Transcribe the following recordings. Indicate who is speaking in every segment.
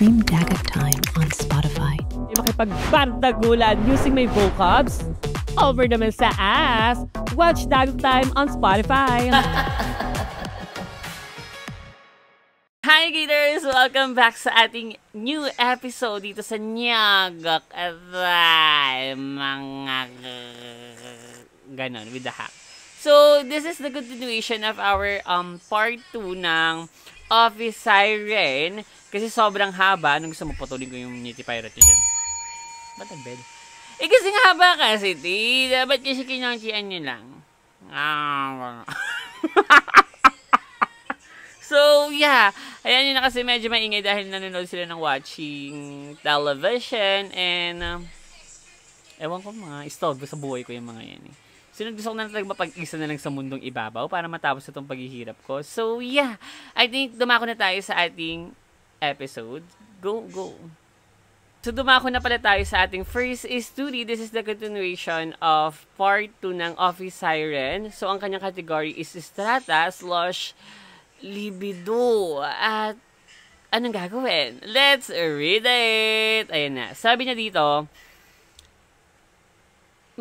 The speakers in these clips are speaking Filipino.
Speaker 1: Stream Dagat Time on Spotify.
Speaker 2: Makipagbardagulan using my vocabs over naman sa ass. Watch Dagat Time on Spotify. Hi Gators! Welcome back sa ating new episode dito sa Nyagak Aray, mga ganon with the hack. So, this is the continuation of our part 2 ng Office Siren. Kasi sobrang haba. Anong gusto mo, putulin ko yung Nitty Pirate dyan? Ba't ang bed? Eh kasi nga haba kasi, ti. Dapat kasi kinonchian nyo lang. So, yeah. Ayan yun na kasi medyo maingay dahil nanonood sila ng watching television. And, ewan ko mga istorbo sa buhay ko yung mga yan eh. So, gusto ko na talaga mapag-isa na lang sa mundong ibabaw para matapos itong paghihirap ko. So, yeah. I think dumako na tayo sa ating episode. Go. So, dumako na pala tayo sa ating first study. This is the continuation of part 2 ng Office Siren. So, ang kanyang category is strata/libido. At, anong gagawin? Let's read it! Ayan na. Sabi niya dito,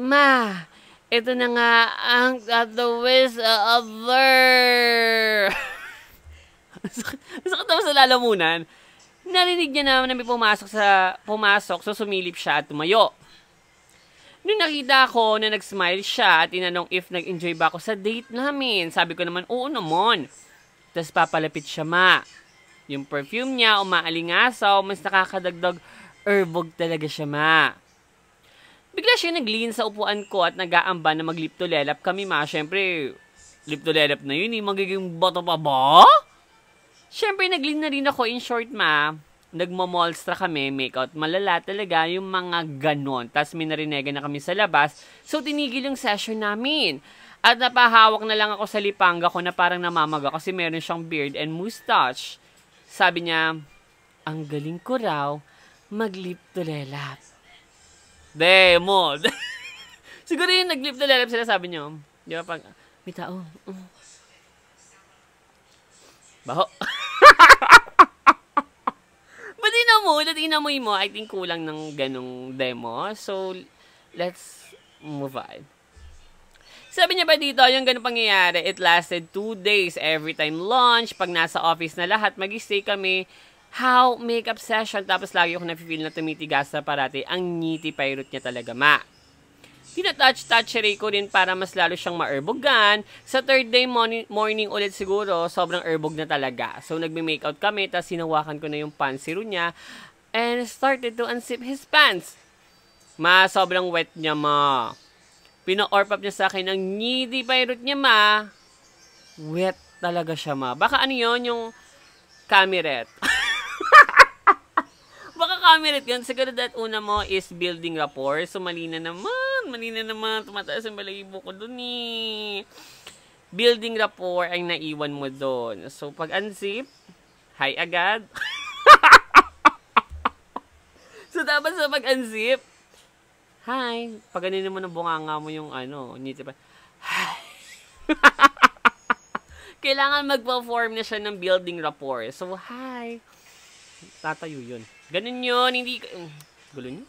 Speaker 2: Ma, ito na nga ang tatawis over. Sakit naman sa lalamunan. Narinig niya naman na may pumasok, so sumilip siya at tumayo. Nung nakita ko na nag-smile siya at tinanong if nag-enjoy ba ako sa date namin, sabi ko naman, oo naman. Tapos papalapit siya, Ma. Yung perfume niya, umaalingasaw, mas nakakadagdag herbog talaga siya, Ma. Bigla siya nag-lean sa upuan ko at nag-aamba na mag-lip to lelap kami, Ma. Siyempre, lip to lelap na yun, magiging bato pa ba? Siyempre, nag-lean na rin ako in short, Ma. Nagmamolstra kami, make-out. Malala talaga yung mga ganon. Tapos may narinega na kami sa labas. So, tinigil yung session namin. At napahawak na lang ako sa lipanga ko na parang namamaga kasi meron siyang beard and mustache. Sabi niya, ang galing ko raw mag-lip to lelap. Demo. Siguro yung nag-lip to lelap sila, sabi niyo. Di ba pag, may tao. Baho. But inamoy mo, I think kulang ng ganong demo. So, let's move on. Sabi niya pa dito, yung ganong pangyayari, it lasted 2 days. Every time lunch, pag nasa office na lahat, mag-stay kami, makeup session, tapos lagi ako na-feel na tumitigas na parati. Ang Nitty Pirate niya talaga, Ma. Tinatouch ko rin para mas lalo siyang ma-erbogan. Sa third day morning ulit siguro, sobrang erbog na talaga. So, nagme-makeout kami, tapos sinawakan ko na yung pansiro niya, and started to unzip his pants. Ma, sobrang wet niya, Ma. Pina-orp up niya sa akin ang Nitty Pirate niya, Ma. Wet talaga siya, Ma. Baka ano yun, yung cameret. Baka cameret yun. Siguro that una mo is building rapport. So, malina naman. Tumataas ang balahibo ko dun eh. Building rapport ang naiwan mo dun. So, pag unzip, hi agad. So, dapat sa pag unzip, hi. Pag ganun naman ang bunganga mo yung Nitty pa. Hi. Kailangan mag-perform na siya ng building rapport. So, hi. Tatayo yun. Ganun yun. Hindi... gulo nyo?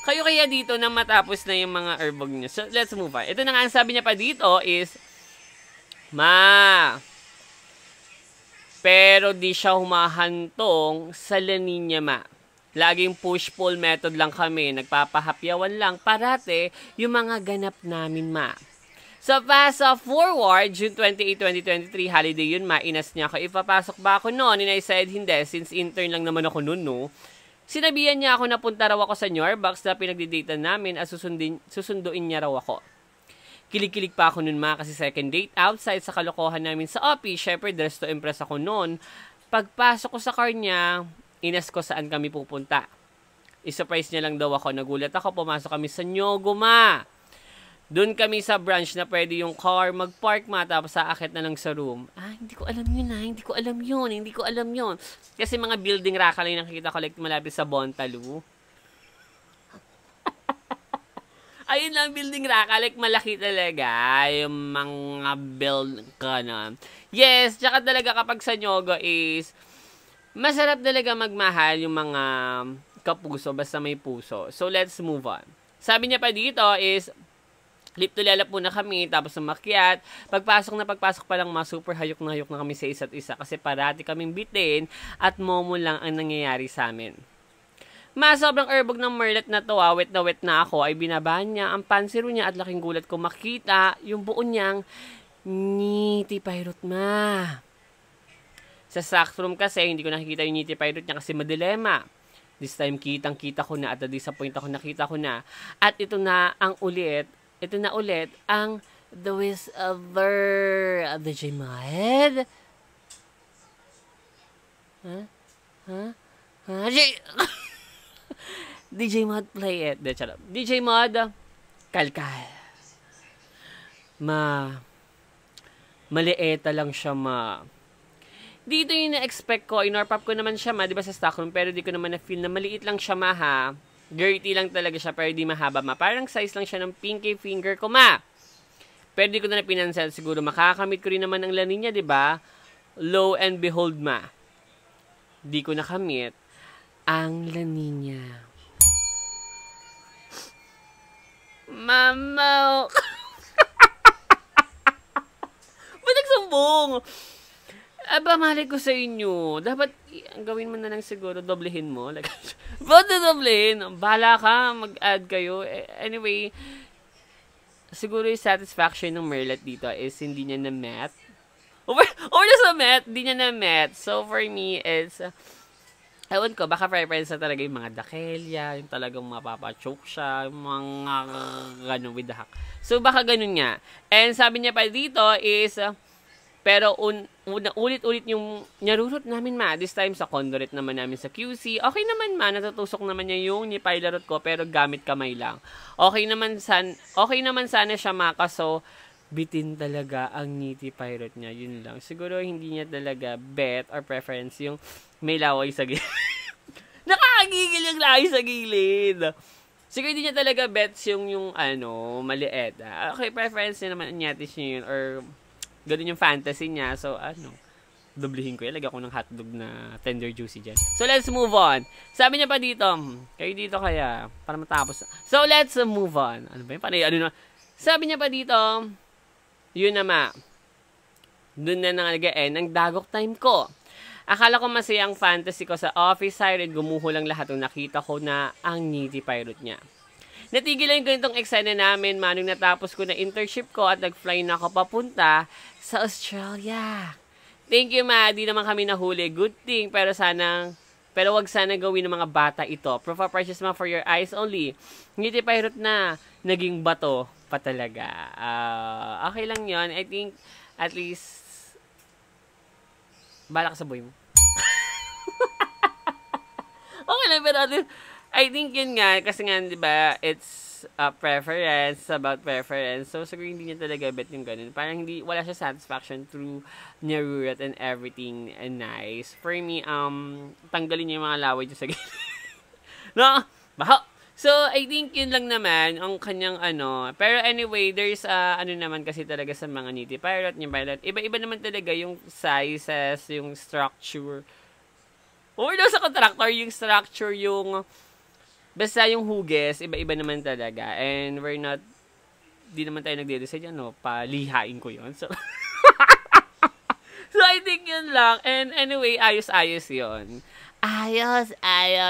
Speaker 2: Kayo kaya dito na matapos na yung mga herbog niya. So, let's move on. Ito na nga ang sabi niya pa dito is, Ma, pero di siya humahantong sa lanin niya, Ma. Laging push-pull method lang kami. Nagpapahapyawan lang parate yung mga ganap namin, Ma. So, fast forward, June 28, 2023, holiday yun, Ma. Inas niya ako, ipapasok ba ako noon? And I said, hindi, since intern lang naman ako noon, no? Sinabihan niya ako na punta raw ako sa Starbucks na pinagdidate namin at susunduin niya raw ako. Kilig-kilig pa ako noon, Ma, kasi second date outside sa kalokohan namin sa office. Syempre, dress to impress ako noon. Pagpasok ko sa car niya, inas ko saan kami pupunta. I-surprise niya lang daw ako. Nagulat ako, pumasok kami sa Nyogo, Ma. Doon kami sa branch na pwede yung car mag-park, Ma, tapos saakit na lang sa room. Hindi ko alam yun, hindi ko alam yun. Kasi mga building raka lang yung nakikita ko like malapit sa Bontalu. Ayun lang, building raka, like malaki talaga yung mga build ka na. Yes, tsaka talaga kapag sa Nyogo is Masarap talaga magmahal yung mga kapuso basta may puso. So, let's move on. Sabi niya pa dito is, lip to lalap muna kami, tapos umakyat. Pagpasok pa lang, super hayok na kami sa isa't isa kasi parati kaming bitin at momo lang ang nangyayari sa amin. Sobrang erbog ng merlet na to, wet na ako, ay binabahan niya ang pansiro niya at laking gulat ko makita yung buo niyang niti pirate ma. Sa sack room kasi, hindi ko nakikita yung niti pirate niya kasi madilema. This time, kitang-kita ko na at na-disappoint ako, nakita ko na. At ito na ulit ang The Whisper of the J-Mod. DJ Mod, play it. DJ Mod, kalkal. Malieta lang siya, Dito yung na-expect ko, inorpap ko naman siya, di ba sa stockroom, pero di ko naman na-feel na maliit lang siya, ha. Girty lang talaga siya, pero di mahaba, Parang size lang siya ng pinky finger ko, Pero di ko na pinansin, siguro makakamit ko rin naman ang lani niya, di ba? Lo and behold, di ko nakamit ang lani niya. Mama! Ba't nagsumbong? Aba, mali ko sa inyo. Dapat, gawin mo na lang siguro, doblehin mo. Like, ba't na doblehin? Bahala ka, mag-add kayo. Anyway, siguro yung satisfaction ng merlet dito is hindi niya na-met. Or na sa met, hindi niya na-met. So, for me, it's, ewan ko, baka preference na talaga yung mga dakelya, yung talagang mapapachoke siya, yung mga ganun with the hack. So, baka ganun nga. And sabi niya pa dito is, pero ulit-ulit yung nyarurot namin, This time sa conduit naman namin sa QC. Okay naman, natutusok naman niya yung nipailarot ko, pero gamit kamay lang. Okay naman sana siya, kaso bitin talaga ang niti pirate niya. Yun lang. Siguro hindi niya talaga bet or preference yung may laway sa gilid. Nakakagigil yung laway sa gilid. Siguro hindi niya talaga bets yung maliit. Okay, preference niya naman niya yun or ganun yung fantasy niya. So, dublihin ko. Ilagay ko ng hotdog na tender juicy dyan. So, let's move on. Sabi niya pa dito, kayo dito kaya, para matapos. So, let's move on. Ano ba yun? Sabi niya pa dito, yun na doon na nangalagaan ang dagok time ko. Akala ko masayang fantasy ko sa office siren, gumuho lang lahat ng nakita ko na ang niti pirate niya. Natigil lang ganitong eksena namin, nung natapos ko na internship ko at nag-fly na ako papunta sa Australia. Thank you, di naman kami nahuli. Good thing, pero wag sana gawin ng mga bata ito. Proof of purchase for your eyes only. Niti pirate na, naging bato pa talaga. Okay lang yon. I think, at least, balak sa boy mo. Okay lang, pero I think yun nga, kasi nga, di ba, it's a preference, about preference. So, siguro hindi niya talaga bet yung ganun. Parang wala siya satisfaction through Narurat and everything and nice. For me, tanggalin niya yung mga laway niya sa gilid. No? Baho! So, I think yun lang naman ang kanyang Pero anyway, there's naman kasi talaga sa mga niti pirate, yung pirate. Iba-iba naman talaga yung sizes, yung structure. Or sa contractor, yung structure, yung basta yung hugis, iba-iba naman talaga. And di naman tayo nagde-decide palihain ko yun. So, so I think yun lang. And anyway, ayos-ayos yun. Ayos.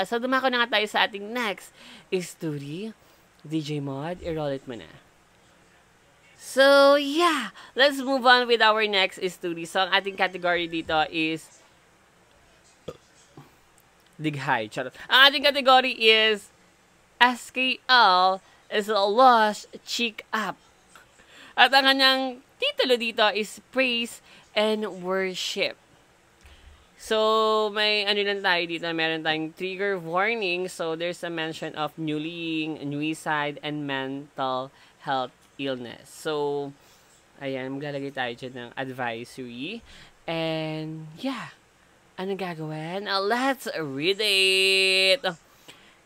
Speaker 2: So, dumako na nga tayo sa ating next story. DJ Mod, i-roll it mo na. So, yeah. Let's move on with our next story. So, ang ating category dito is Dighay. Charot. Ang ating category is SKL is a lost chick up. At ang kanyang titulo dito is Praise and Worship. So, may lang tayo dito. Meron tayong trigger warning. So, there's a mention of suicide, and mental health illness. So, ayan, maglalagay tayo dyan ng advisory. And, yeah. Ano gagawin? Let's read it!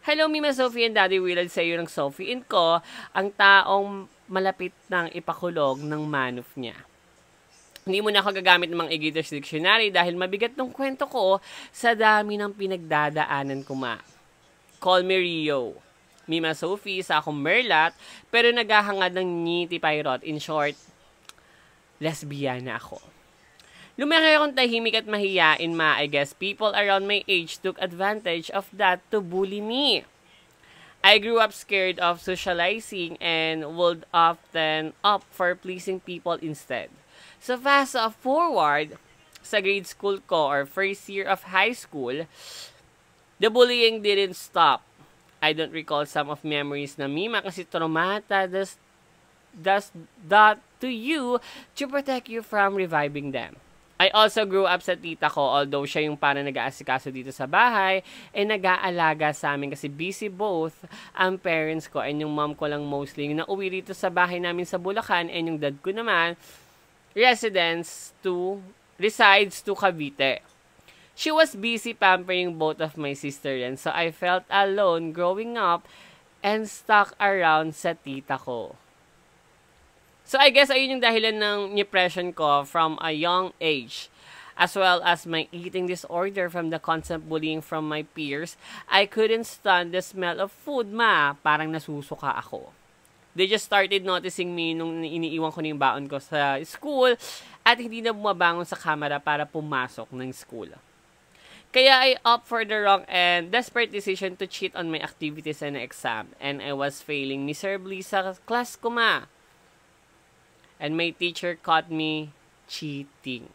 Speaker 2: Hello, Mima Sophie and Daddy Willard, sa iyo ng Sophie and ko, ang taong malapit ng ipakulong ng manuf niya. Hindi mo na ako gagamit ng mga Egators Dictionary dahil mabigat ng kwento ko sa dami ng pinagdadaanan ko, ma. Call me Rio. Mima Sophie, isa akong merlat, pero naghahangad ng ngiti pirot. In short, lesbiana ako. Lumaki akong tahimik at mahiyain, ma. I guess people around my age took advantage of that to bully me. I grew up scared of socializing and would often opt for pleasing people instead. So fast forward, sa grade school ko or first year of high school, the bullying didn't stop. I don't recall some of memories na Mima kasi traumata does that to you to protect you from reviving them. I also grew up sa tita ko, although siya yung parang nag-aasikaso dito sa bahay, nag-aalaga sa amin kasi busy both ang parents ko and yung mom ko lang mostly yung nauwi dito sa bahay namin sa Bulacan and yung dad ko naman resides to Cavite. She was busy pampering both of my sisters, and so I felt alone growing up and stuck around sa tita ko. So I guess ayun yung dahilan ng depression ko from a young age, as well as my eating disorder from the constant bullying from my peers. I couldn't stand the smell of food, ma. Parang nasusuka ako. They just started noticing me nung iniiwan ko na yung baon ko sa school at hindi na bumabangon sa kamera para pumasok ng school. Kaya I opt for the wrong and desperate decision to cheat on my activities and exam. And I was failing miserably sa class ko, ma. And my teacher caught me cheating.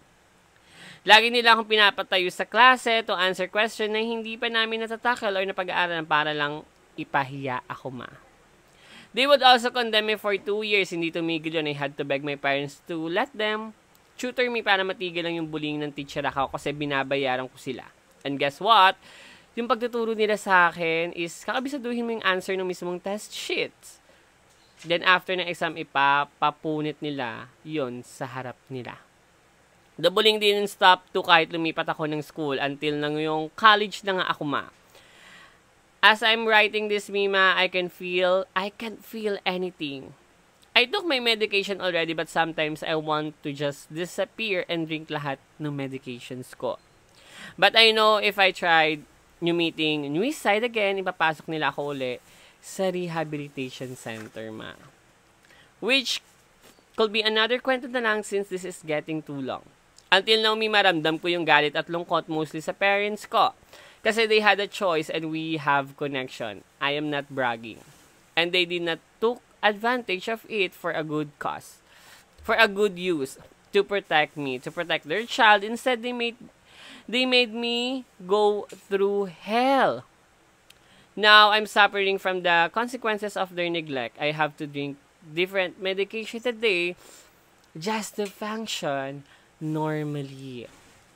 Speaker 2: Lagi nila akong pinapatayo sa klase to answer question na hindi pa namin natatakal or napag-aaralan para lang ipahiya ako, ma. They would also condemn me for 2 years. Hindi tumigil yun. I had to beg my parents to let them tutor me para matigil lang yung bullying ng teacher ako kasi binabayaran ko sila. And guess what? Yung pagtuturo nila sa akin is kakabisaduhin mo yung answer ng mismong test sheets. Then after ng exam, ipapunit nila yon sa harap nila. The bullying didn't stop to kahit lumipat ako ng school until nang yung college na nga ako, ma. As I'm writing this, Mima, I can't feel anything. I took my medication already but sometimes I want to just disappear and drink lahat ng medications ko. But I know if I tried new meeting, new side again, ipapasok nila ako uli sa rehabilitation center, ma. Which could be another kwento na lang since this is getting too long. Until now, Mima, ramdam ko yung galit at lungkot mostly sa parents ko. Kasi they had a choice and we have connection. I am not bragging. And they did not took advantage of it for a good cause. For a good use. To protect me. To protect their child. Instead, they made me go through hell. Now, I'm suffering from the consequences of their neglect. I have to drink different medication a day just to function normally.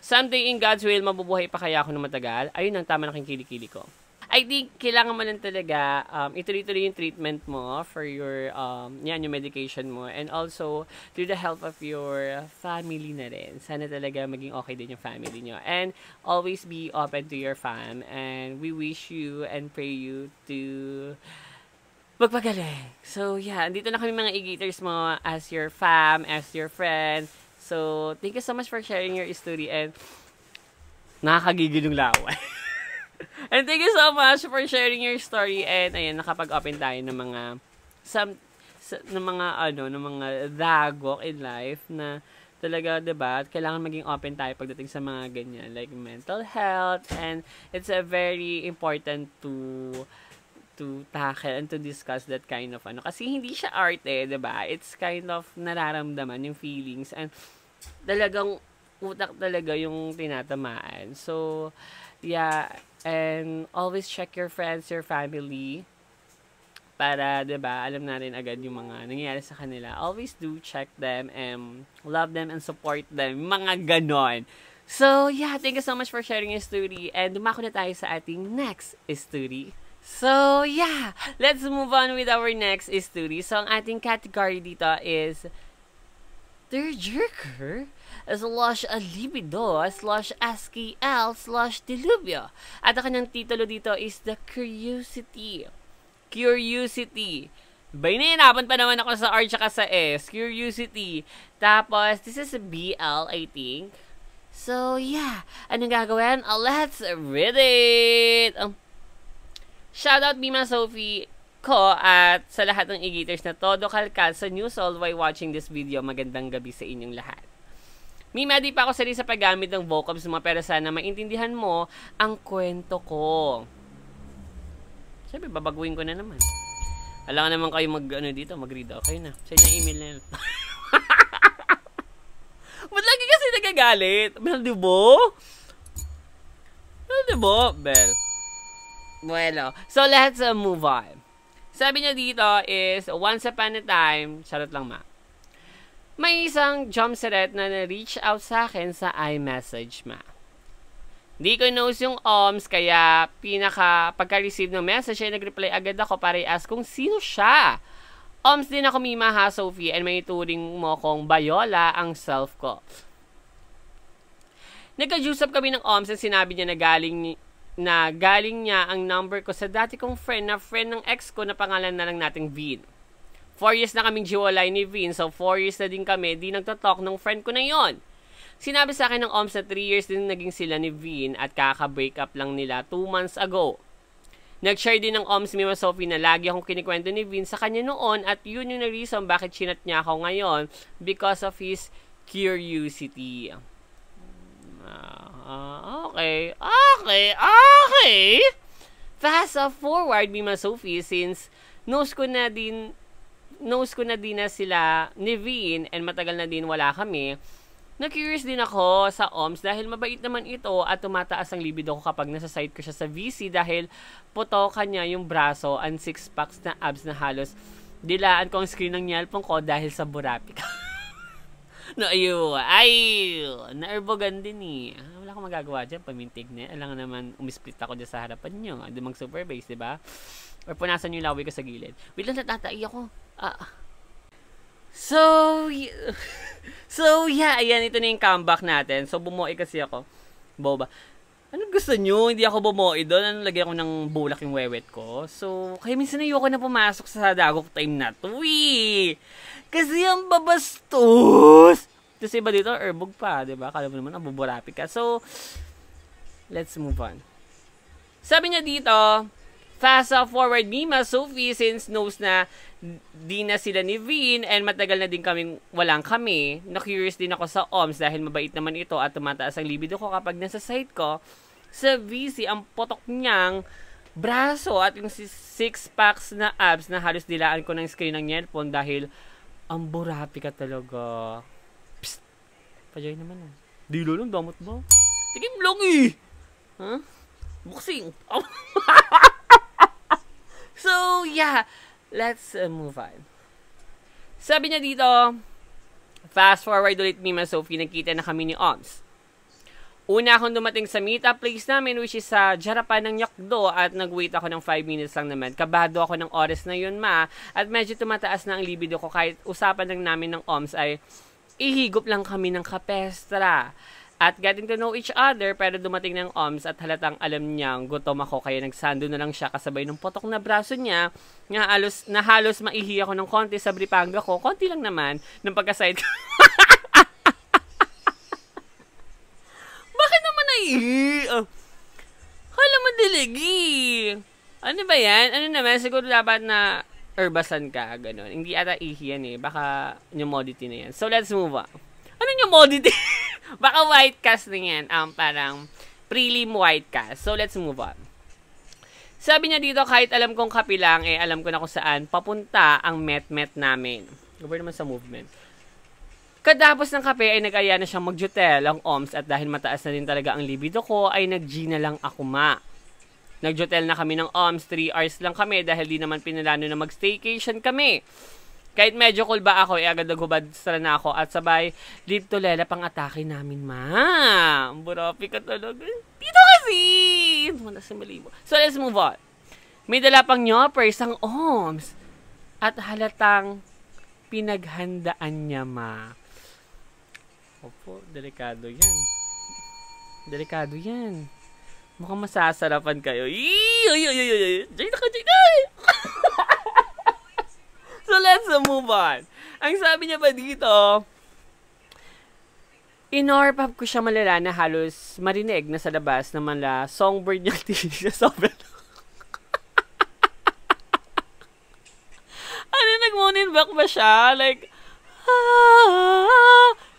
Speaker 2: Someday in God's will, mabubuhay pa kaya ako ng matagal? Ayun ang tama na kilikili ko. I think kailangan mo lang talaga ituloy-tuloy yung treatment mo for your yung medication mo, and also through the help of your family na rin. Sana talaga maging okay din yung family nyo. And always be open to your fam, and we wish you and pray you to magpagaling. So yeah, andito na kami mga Egators mo as your fam, as your friend. So, thank you so much for sharing your story and nakakagigil yung laway. And thank you so much for sharing your story and ayan, nakapag-open tayo ng mga mga dagok in life na talaga, diba, kailangan maging open tayo pagdating sa mga ganyan, like mental health, and it's a very important to tackle and to discuss that kind of kasi hindi siya arte, diba? It's kind of nararamdaman yung feelings and talagang utak talaga yung tinatamaan. So, yeah, and always check your friends, your family para, diba, alam na rin agad yung mga nangyayari sa kanila. Always do check them and love them and support them. Mga ganon. So, yeah, thank you so much for sharing your story and dumako na tayo sa ating next story. So, yeah, let's move on with our next story. So, ang ating category dito is tearjerker /libido /SKL/delubyo. At ang kanyang titulo dito is The Curiosity. Curiosity. Nahihirapan pa naman ako sa R tsaka sa S. Curiosity. Tapos, this is a BL, I think. So, yeah. Anong gagawin? Let's read it! Shoutout Bima Sophie ko at sa lahat ng e-gators na todo kalkal sa New Soul while watching this video. Magandang gabi sa inyong lahat. Mima, di pa ako sari sa paggamit ng vocabs mo, pero sana maintindihan mo ang kwento ko. Siyempre, babaguhin ko na naman. Alam naman kayo mag-read. Okay na. Sa inyo email na yun. Ba't lagi kasi nagagalit? Bel, diba? Bel. Bueno. So, let's move on. Sabi niya dito is, once upon a time, charot lang ma, may isang jumseret na na-reach out sa akin sa iMessage ma. Di ko knows yung OMS, kaya pagka-receive ng message ay nag-reply agad ako para i-ask kung sino siya. OMS din ako, Mima ha, Sophie, and may turing mo kong Bayola ang self ko. Nagka-juice up kami ng OMS at sinabi niya na galing niya ang number ko sa dati kong friend na friend ng ex ko na pangalan na lang nating Vin. 4 years na kaming jiwalay ni Vin, so 4 years na din kami, di nagtatalk ng friend ko na yon. Sinabi sa akin ng OMS na 3 years din naging sila ni Vin at kaka-break up lang nila 2 months ago. Nag-share din ng OMS Mima Sophie na lagi akong kinikwento ni Vin sa kanya noon at yun yung reason bakit chinat niya ako ngayon because of his curiosity. Okay. Fast forward Mima Sophie, since knows ko na din na sila ni Vin and matagal na din wala kami. Na-curious din ako sa OMS dahil mabait naman ito at tumataas ang libido ko kapag nasa site ko siya sa VC dahil putokan niya yung braso and 6-packs na abs na halos dilaan ko ang screen ng nyalpong ko dahil sa burapik. Naerbogan din eh. Wala akong magagawa dyan, pamintig na. Alam naman, umisplit ako dyan sa harapan nyo. Ado mag-superbase, diba? Or punasan yung lawi ko sa gilid. Wait lang, natatai ako. So, yeah, ayan, ito na yung comeback natin. So, bumuoy kasi ako. Boba. Anong gusto nyo? Hindi ako bumuoy doon. Anong lagyan ko ng bulak yung wewet ko? So, kaya minsan ayoko na pumasok sa dagok time na to, eh. Kasi ang babastos. Tapos iba dito, erbog pa, diba? Kala mo naman, buburapi ka. So, let's move on. Sabi niya dito, fast forward Mima Sophie, since knows na di na sila ni Vin and matagal na din kaming walang kami. Na-curious din ako sa OMS dahil mabait naman ito at tumataas ang libido ko kapag nasa site ko. Sa VC, ang potok niyang braso at yung 6-packs na abs na halos dilaan ko ng screen ng earphone dahil ang burapi ka talaga. Psst! Pajay naman ah. Dilo lang, damot ba? Tigim lang eh! Huh? Boxing! So, yeah. Let's move on. Sabi niya dito, fast forward ulit Mima Sophie, nagkita na kami ni OMS. Una akong dumating sa meetup place namin, which is sa Jarapan ng Yakdo, at nag-wait ako ng 5 minutes lang naman. Kabado ako ng oras na yun, ma, at medyo tumataas na ang libido ko kahit usapan lang namin ng OMS ay ihigop lang kami ng kapestra. At getting to know each other, pero dumating ng OMS at halatang alam niyang gutom ako, kaya nagsando na lang siya kasabay ng potok na braso niya, na halos maihi ako ng konti sa bripanga ko, konti lang naman, ng pagkaside ko. Bakit naman naihi? Hala mo diligi. Ano ba yan? Ano naman, siguro dapat na herbasan ka, gano'n. Hindi ata ihi yan eh, baka pneumodity na yan. So let's move on. Ano pneumodity? Baka white cast na yan. Parang prelim white cast. So, let's move on. Sabi niya dito, kahit alam kong kapi lang, alam ko na kung saan papunta ang met-met namin. Gawin naman sa movement. Kadapos ng kape ay nag-aya na siyang mag-jutel ang OMS at dahil mataas na din talaga ang libido ko, ay nag-G na lang ako ma. Nag-jutel na kami ng OMS, 3 hours lang kami dahil di naman pinalano na mag-staycation kami. Kahit medyo cool ba ako, agad naghubad na ako at sabay, live to lela pang atake namin, ma. Burapi ka talaga. Dito kasi! Wala sa malibo. So, let's move on. May dala pang nyoppers ang OMS at halatang pinaghandaan niya, ma. Opo, delikado yan. Delikado yan. Mukhang masasarapan kayo. Diyan na ka, diyan na! let's move on. Ang sabi niya pa dito, inorpap ko siya malala na halos marinig na sa labas na mala songbird niyang tinig sa sobrang. Ano, nag-moon back ba siya? Like,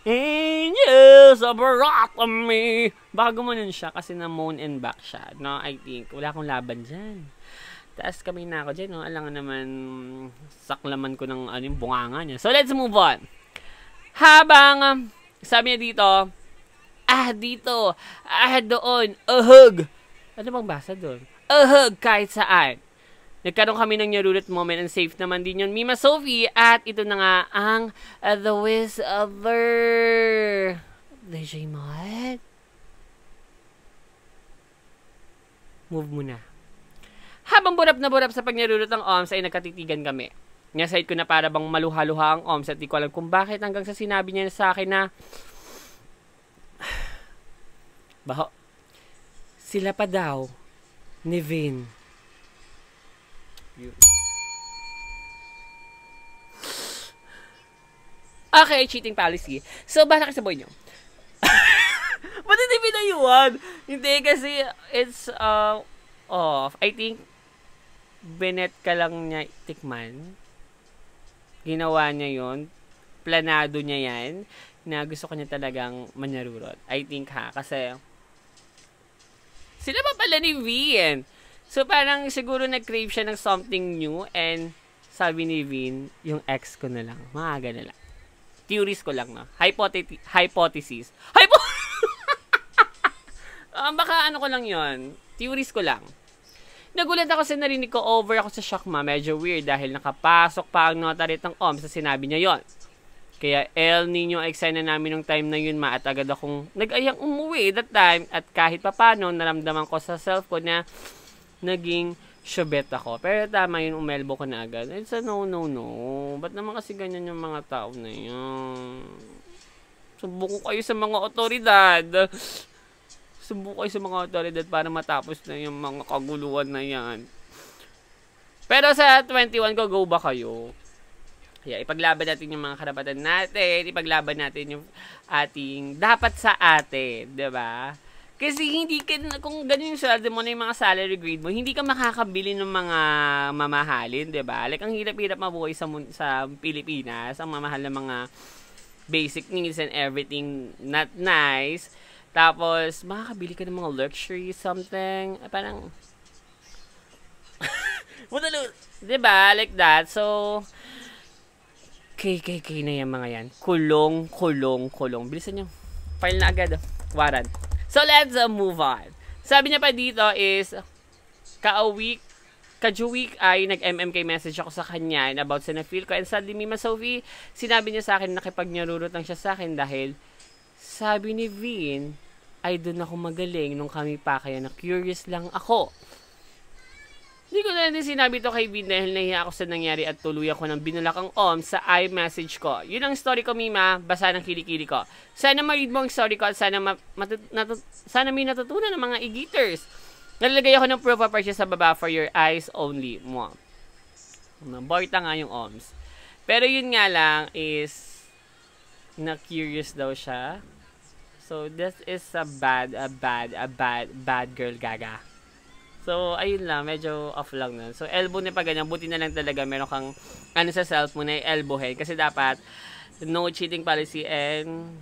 Speaker 2: angels are brought to me. Baka gumanon siya kasi na-moan and back siya. No, I think. Wala akong laban dyan. Taas kami na ako dyan. No? Alam nga naman, saklaman ko ng bunganga niya. So, let's move on. Habang, sabi niya dito, dito, doon, ahug. Ano bang basa doon? Ahug kahit saan. Nagkaroon kami ng nyarulat moment and safe naman din yun, Mima Sophie. At ito na nga ang The Whisper. DJ Mod. Move muna. Habang burap na burap sa pagnyarulat ng OMS ay nagkatitigan kami. Nga-side ko na para bang maluha-luha ang OMS at di ko alam kung bakit hanggang sa sinabi niya sa akin na baho, sila pa daw ni Vin. Okay, cheating policy. So, bala ka sa boy nyo. Ba't hindi pinayuan? Hindi, kasi it's off. I think, Benet ka lang niya tikman. Ginawa niya yon, planado niya yan, na gusto ko niya talagang manyarurot. I think kasi sila pa pala ni Vin. So, parang siguro nag-crave siya ng something new and sabi ni Vin, yung ex ko na lang. Maaga na lang. Theories ko lang, no? Hypothesis. Baka ano ko lang yon. Theories ko lang. Nagulat ako sa narinig ko, over ako sa shock, ma. Medyo weird dahil nakapasok pa ang notarit ng OMS sa sinabi niya yon. Kaya El Nino eksena namin nung time na yun, ma. At agad akong nag-ayang umuwi that time. At kahit papano, naramdaman ko sa self ko na naging syobet ako. Pero tama yun, umelbo ko na agad. It's a no. Ba't naman kasi ganyan yung mga tao na yan? Subuko kayo sa mga otoridad. Subuko kayo sa mga otoridad para matapos na yung mga kaguluhan na yan. Pero sa 21 ko, go ba kayo? Kaya ipaglaban natin yung mga karapatan natin. Ipaglaban natin yung ating dapat sa atin. Diba? Kasi hindi ka, kung ganyan yung sweldo mo na yung mga salary grade mo, hindi ka makakabili ng mga mamahalin, diba? Like, ang hirap-hirap mabuhay sa Pilipinas, ang mamahal na mga basic needs and everything not nice. Tapos, makakabili ka ng mga luxury something. Parang, diba? Like that. So, KKK na yung mga yan. Kulong. Bilisan nyo. File na agad. Warrant. So, let's move on. Sabi niya pa dito is, kajuwik ay nag-MMK message ako sa kanya about sa na-feel ko. And sadly, Mima Sophie, sinabi niya sa akin na nakipag-nyarurot lang siya sa akin dahil sabi ni Vin, ay doon ako magaling nung kami pa kaya na curious lang ako. Hindi ko na din sinabi to kay Vin dahil nahiya ako sa nangyari at tuloy ako ng binulakang sa iMessage ko. Yun ang story ko, Mima. Basa ng kilikili ko. Sana ma-read mo ang story ko at sana sana may natutunan ng mga e-geaters. Nalalagay ako ng proof of purchase sa baba for your eyes only. Borta nga yung OMS. Pero yun nga lang is na-curious daw siya. So, this is a bad girl gaga. So, ayun lang. Medyo off lang na. So, elbow na pa ganyan. Buti na lang talaga meron kang sa self mo na elbow head. Kasi dapat, no cheating policy and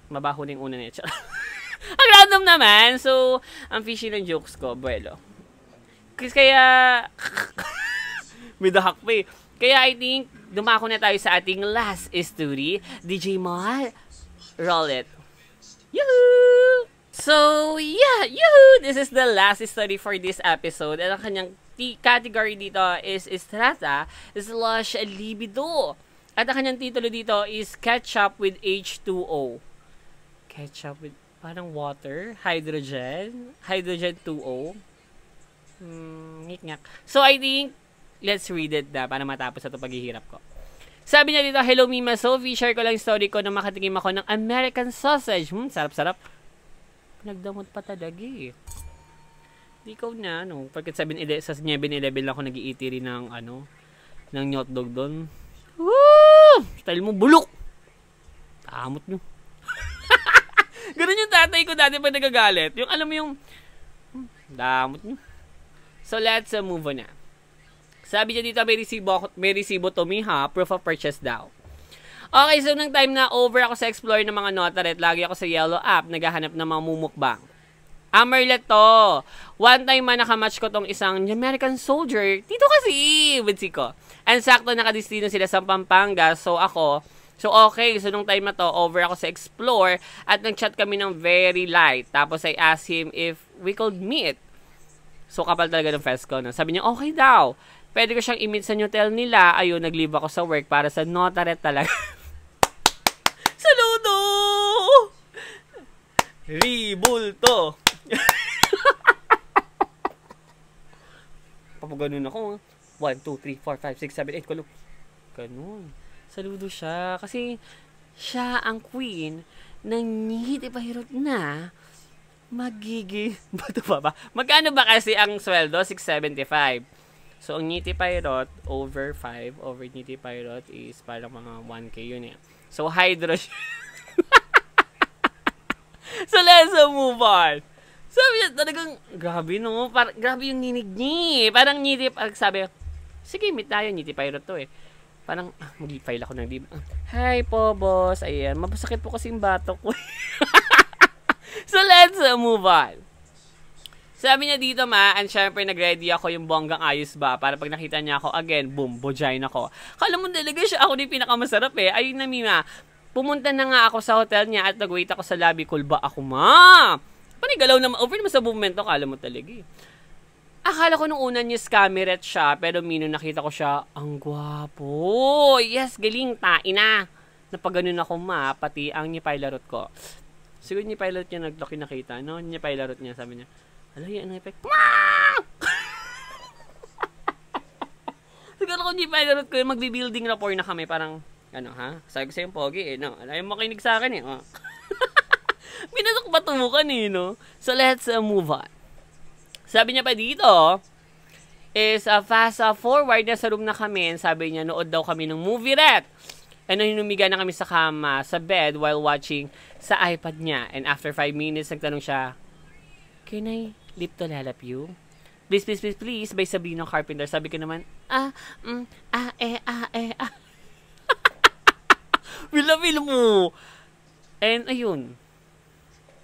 Speaker 2: mabaho na yung una niya. Ang random naman. So, ang fishy ng jokes ko. Buwelo. Kasi kaya, may dahak pa eh. Kaya I think, dumako na tayo sa ating last story. DJ Mal, roll it. Yoo-hoo! So, yeah, yoo-hoo! This is the last story for this episode. At ang kanyang category dito is Estrata / Libido. At ang kanyang titulo dito is Ketchup with H2O. Ketchup with, parang water, hydrogen 2O. Ngik-ngak. So, I think, let's read it na para matapos na ito paghihirap ko. Sabi niya dito, hello Mima Sophie, share ko lang yung story ko na makatikim ako ng American sausage. Sarap-sarap. Nagdamot pa talaga eh. Di ko na, no. Pagkat sa 7-Eleven lang ako nag-iitiri ng, ng hotdog doon. Style mo, bulok! Tamot nyo. Ganun yung tatay ko dati pag nagagalit. Yung alam mo yung, damot nyo. So, let's move on na. Sabi niya dito, may resibo to me ha. Proof of purchase daw. Okay, so nung time na over ako sa explore ng mga Notaret, lagi ako sa yellow app, naghahanap ng mga mumukbang. Merlet to. One time man nakamatch ko tong isang American soldier. Dito kasi, with Siko. And sakto nakadistino sila sa Pampanga. So okay. So nung time na to, over ako sa explore at nag-chat kami ng very light. Tapos I asked him if we could meet. So kapal talaga ng fest ko. No? Sabi niya, okay daw. Pwede ko siyang i-meet sa hotel nila. Ayun, nag-leave ako sa work para sa Notaret talaga. Saludo! Ribulto! Papaganon ako. 1, 2, 3, 4, 5, 6, 7, 8. Kulog. Ganun. Saludo siya. Kasi siya ang queen ng hindi pahirot na magiging... Bato ba? Magkano ba kasi ang sweldo? 675. So, ang Ngiti Pirot over 5 over Ngiti Pirot is parang mga 1K yun eh. So, hydro siya. So, let's move on. Sabi niya, talagang, grabe no. Grabe yung ninig niya. Parang Ngiti, sabi, sige, meet tayo. Ngiti Pirot to eh. Parang, mag-file ako ng leave. Hi po, boss. Ayan, mapasakit po kasi yung batok ko. So, let's move on. Sabi niya dito, and syempre nag-ready ako yung bonggang ayos ba para pag nakita niya ako, again, boom, bojay ako. Kala mo talaga siya, ako na yung pinakamasarap eh. Ayun na, Mima. Pumunta na nga ako sa hotel niya at nag-wait ako sa lobby. Cool ba ako, ma? Panigalaw naman. Over naman sa momento, kala mo talaga eh. Akala ko nung una niya scammeret siya, pero Mino, nakita ko siya, ang gwapo. Yes, galing, tain na. Napaganon ako, ma, pati ang nipailarot ko. Siguro nipailarot niya nagloki nakita, no? Nipailarot niya, sabi niya, ala, yan ang effect. Siguro kung nipailarot ko, magbi-building rapport na kami, parang, ano ha? Sabi ko sa'yo yung pogi eh, no? Alam mo makinig sa akin eh, oh. Binasok patukan eh, no? So, let's move on. Sabi niya pa dito, is fast forward na sa room na kami. Sabi niya, nood daw kami ng movie ret. And hinumiga na kami sa kama, sa bed, while watching sa iPad niya. And after 5 minutes, nagtanong siya, can I lip to lalap you? Please, please, please, please, by Sabrina Carpenter. Sabi ko naman, Feel mo. And ayun,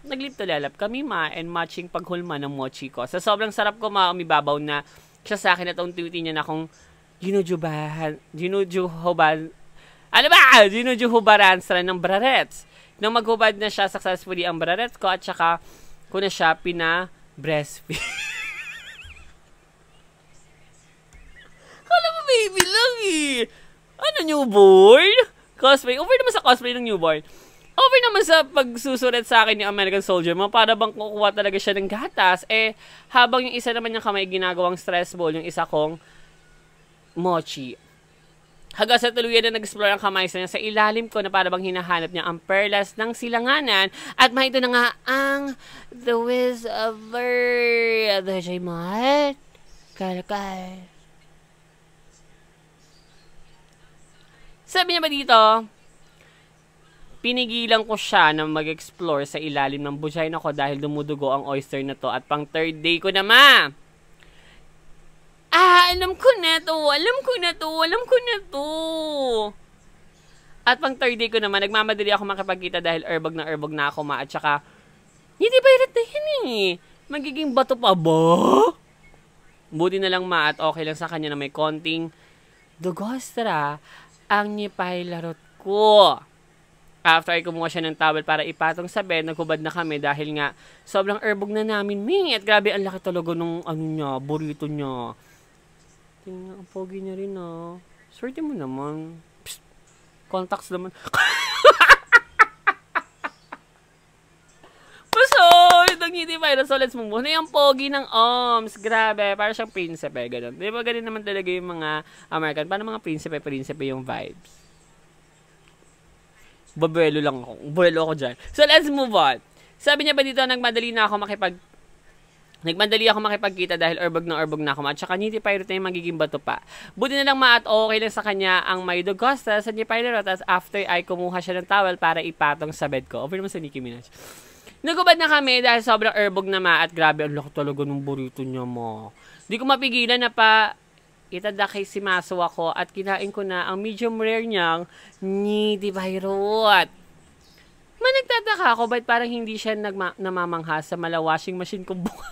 Speaker 2: naglip to lalap kami, ma, and matching paghulma ng mochi ko. Sa sobrang sarap ko, ma, umibabaw na siya sa akin at unti-unti niya na akong ginujuhubaran sa ng brarets. Nang maghubad na siya successfully ang brarets ko at saka ko na siya pina-breastfeed. Kala mo baby lang eh. Ano, newborn? Cosplay. Over naman sa cosplay ng newborn. Over naman sa pagsusulat sa akin yung American Soldier mo, para bang kukuha talaga siya ng gatas. Eh, habang yung isa naman yung kamay ginagawang stress ball, yung isa kong mochi. Hanggang sa tuluyan na nag-explore ang kamay niya sa ilalim ko na para bang hinahanap niya ang perlas ng silanganan. At mahito na nga ang The Wiz of the Jaymat. Kalakal. Sabi niya ba dito, pinigilan ko siya na mag-explore sa ilalim ng vagina ko dahil dumudugo ang oyster na to. At pang third day ko na, ma. Alam ko na to. At pang third day ko naman, nagmamadali ako makipagkita dahil erbog na ako, ma. At saka, hindi ba irat na yan eh. Magiging bato pa ba? Buti na lang, ma, at okay lang sa kanya na may konting dugostra ang nipailarot ko. After ay kumuha siya ng towel para ipatong sa bed, naghubad na kami dahil nga sobrang erbog na namin, mi. At grabe, ang laki talaga nung burrito niya. Tingnan, ang pogi niya rin, Swerte mo naman. Psst, contacts naman. Pasoy! Nangiti pa yun. So, let's move on. Yung pogi ng arms. Grabe, para siyang prinsipe. Ganun. Di ba ganun naman talaga yung mga American? Paano mga prinsipe yung vibes? Babuelo lang ako. Buelo ako dyan. So, let's move on. Sabi niya ba dito, nagmadali na ako Nagmadali ako makipagkita dahil urbog na ako. At saka Nitty Pirate na yung magiging bato pa. Buti na lang at okay lang sa kanya ang Maido Costa sa Nitty Pirate. At after ay kumuha siya ng towel para ipatong sa bed ko. Over naman sa Nicki Minaj. Nagubad na kami dahil sobrang urbog na at grabe ang laki talaga ng burrito niya mo. Di ko mapigilan na pa itadakay si Maso ako at kinain ko na ang medium rare niyang Nitty Pirate. Nagtataka ako ba't parang hindi siya namamangha sa washing machine kong buka.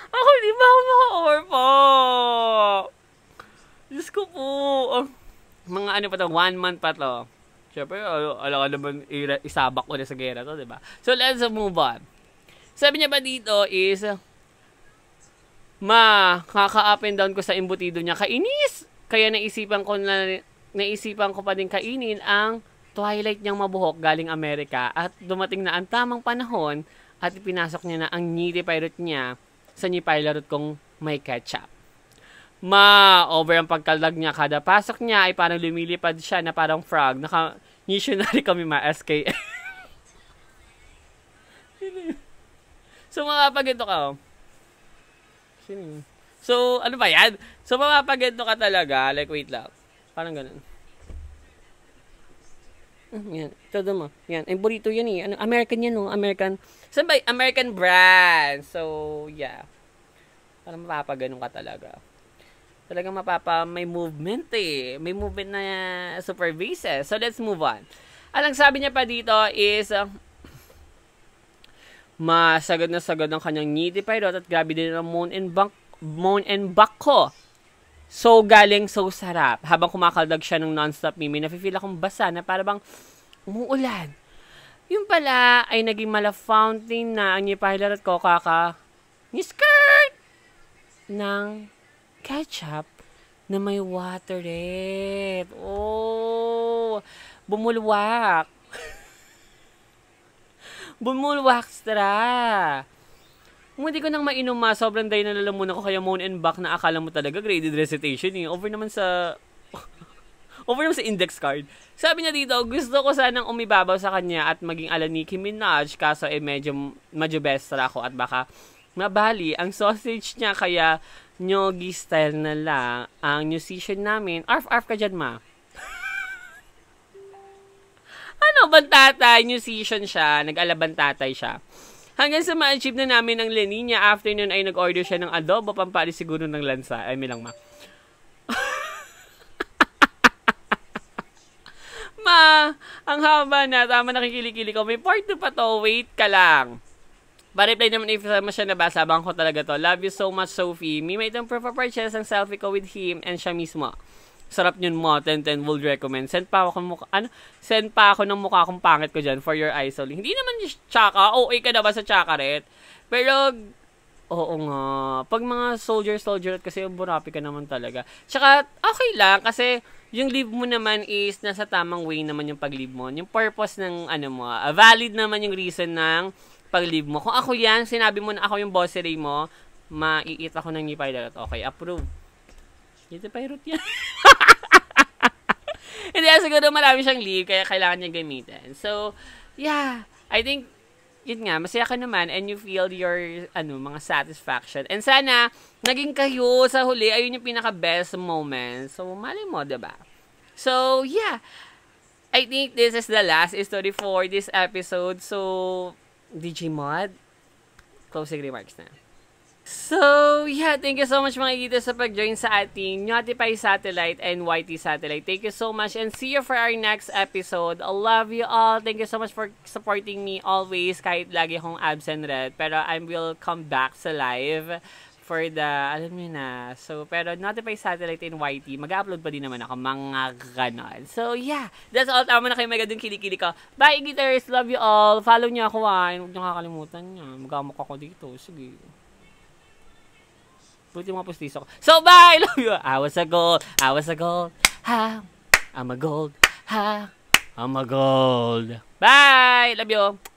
Speaker 2: Ako, di ba ako maka-over po? Diyos ko po. Mga ano pa to, 1 month pa to. Siyempre, alam ka naman, isabak ko na sa gera to, di ba? So, let's move on. Sabi niya pa dito is, kaka-up and down ko sa embutido niya. Kainis! Kaya naisipan ko pa din kainin ang Twilight niyang mabuhok galing Amerika at dumating na ang tamang panahon at ipinasok niya na ang Nitty Pirate niya sa Nitty Pirate kong may ketchup. Over ang pagkalag niya. Kada pasok niya ay parang lumilipad siya na parang frog. Naka-missionary kami SKM. So, mapapagito ka. So, ano ba yan? So, mapapagito ka talaga. Like, wait lang. Parang ganun. Yan. Ito mo. Yan. Ay, burrito yan eh. Ano, American yan, no? American. Saan ba? American brand. So, yeah. Parang mapapaganon ka talaga. Talagang may movement eh. May movement na super bases. So, let's move on. Alang sabi niya pa dito is, masagad na sagad ang kanyang Nitty Pirate at grabe din ang moan and back ko. So galing, so sarap. Habang kumakaldag siya ng non-stop mimi, nafe-feel akong basa na para bang umuulan. Yung pala ay naging mala-fountain na ang Nitty Pirate ko ni skirt ng ketchup na may water red. Oh, bumulwak. Bumulwak extra. Hindi ko nang mainom sobrang day na lalamunan ko kaya moan and back na akala mo talaga graded recitation eh. Over naman sa index card. Sabi niya dito, gusto ko sanang umibabaw sa kanya at maging ala Nicki Minaj kaso medyo bestra ako at baka mabali ang sausage niya kaya nyogi style na lang ang musician namin. Arf ka dyan, ma. Ano, bantatay, musician siya, nag-alabantatay siya. Hanggang sa ma-achieve na namin ang La Nina, after nun ay nag-order siya ng adobo, pampalis siguro ng lansa. Ay, may lang, ma. Ang haba na, tama nakikilikili ko. May part 2 pa to, wait ka lang. Pa-reply naman if siya nabasa, abang ko talaga to. Love you so much, Sophie. May itong proof of purchase ang selfie ko with him and siya mismo. Sarap yun mo, 10-10 would recommend. Send pa ako ng mukha kong pangit ko dyan for your eyes only. Hindi naman tsaka, okay ka na ba sa tsaka rin? Pero, oo nga, pag mga soldier kasi burapi ka naman talaga. Tsaka, okay lang, kasi yung leave mo naman is nasa tamang way naman yung pag-leave mo. Yung purpose ng, valid naman yung reason ng pag-leave mo. Kung ako yan, sinabi mo na ako yung bossery mo, maiit ako ng Nitty Pirate. Okay, approve. Nitty Pirate yan. Hindi, siguro marami siyang leave, kaya kailangan niya gamitin. So, yeah, I think, yun nga, masaya ka naman and you feel your, mga satisfaction. And sana, naging kayo sa huli, ayun yung pinaka-best moment. So, mali mo, diba? So, yeah, I think this is the last story for this episode. So, DJ Mod, closing remarks na. So, yeah, thank you so much mga igita sa pag-join sa ating Notify Satellite and YT Satellite. Thank you so much and see you for our next episode. I love you all. Thank you so much for supporting me always kahit lagi akong absent red. Pero I will come back sa live for the, alam niyo na. So, pero Notify Satellite and YT, mag-upload pa din naman ako, mga ganon. So, yeah, that's all. Tama na kayo magadong kilikili ko. Bye, guitars. Love you all. Follow niyo ako, Huwag niyo kakalimutan niya. Magamok ako dito. Sige. Buti mga pustiso ko. So, bye! Love you! I was a gold. Ha! I'm a gold. Ha! I'm a gold. Bye! Love you!